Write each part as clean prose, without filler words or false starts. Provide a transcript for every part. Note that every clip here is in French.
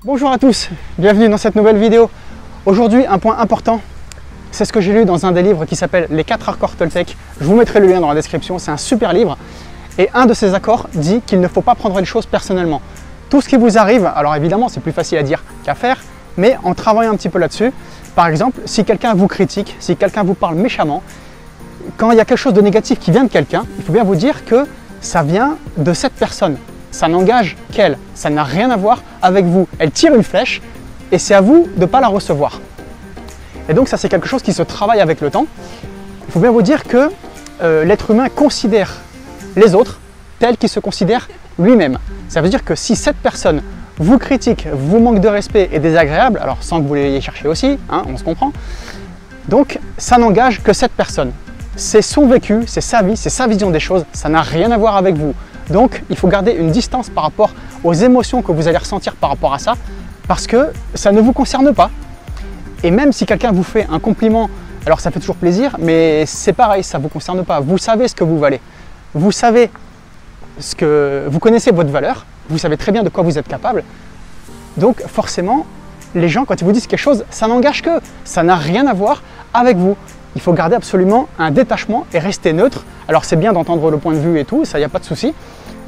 Bonjour à tous, bienvenue dans cette nouvelle vidéo. Aujourd'hui, un point important, c'est ce que j'ai lu dans un des livres qui s'appelle Les 4 accords Toltec. Je vous mettrai le lien dans la description, c'est un super livre. Et un de ces accords dit qu'il ne faut pas prendre les choses personnellement. Tout ce qui vous arrive, alors évidemment c'est plus facile à dire qu'à faire, mais en travaillant un petit peu là-dessus, par exemple, si quelqu'un vous critique, si quelqu'un vous parle méchamment, quand il y a quelque chose de négatif qui vient de quelqu'un, il faut bien vous dire que ça vient de cette personne. Ça n'engage qu'elle, ça n'a rien à voir avec vous. Elle tire une flèche et c'est à vous de ne pas la recevoir. Et donc ça c'est quelque chose qui se travaille avec le temps. Il faut bien vous dire que l'être humain considère les autres tels qu'il se considère lui-même. Ça veut dire que si cette personne vous critique, vous manque de respect et désagréable, alors sans que vous l'ayez cherché aussi, hein, on se comprend, donc ça n'engage que cette personne. C'est son vécu, c'est sa vie, c'est sa vision des choses, ça n'a rien à voir avec vous. Donc il faut garder une distance par rapport aux émotions que vous allez ressentir par rapport à ça, parce que ça ne vous concerne pas. Et même si quelqu'un vous fait un compliment, alors ça fait toujours plaisir, mais c'est pareil, ça ne vous concerne pas. Vous savez ce que vous valez. Vous savez vous connaissez votre valeur, vous savez très bien de quoi vous êtes capable. Donc forcément, les gens, quand ils vous disent quelque chose, ça n'engage qu'eux. Ça n'a rien à voir avec vous. Il faut garder absolument un détachement et rester neutre. Alors c'est bien d'entendre le point de vue et tout, ça, il n'y a pas de souci.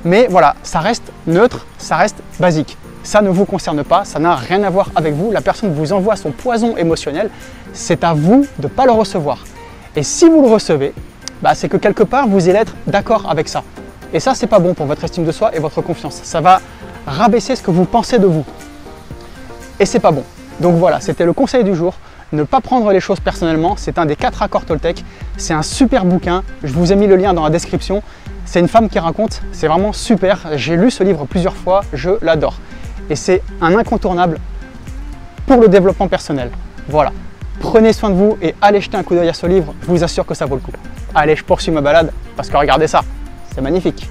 Mais voilà, ça reste neutre, ça reste basique. Ça ne vous concerne pas, ça n'a rien à voir avec vous. La personne vous envoie son poison émotionnel, c'est à vous de ne pas le recevoir. Et si vous le recevez, c'est que quelque part, vous allez être d'accord avec ça. Et ça, c'est pas bon pour votre estime de soi et votre confiance. Ça va rabaisser ce que vous pensez de vous. Et c'est pas bon. Donc voilà, c'était le conseil du jour. Ne pas prendre les choses personnellement, c'est un des 4 accords Toltec. C'est un super bouquin, je vous ai mis le lien dans la description. C'est une femme qui raconte, c'est vraiment super. J'ai lu ce livre plusieurs fois, je l'adore. Et c'est un incontournable pour le développement personnel. Voilà, prenez soin de vous et allez jeter un coup d'œil à ce livre, je vous assure que ça vaut le coup. Allez, je poursuis ma balade parce que regardez ça, c'est magnifique.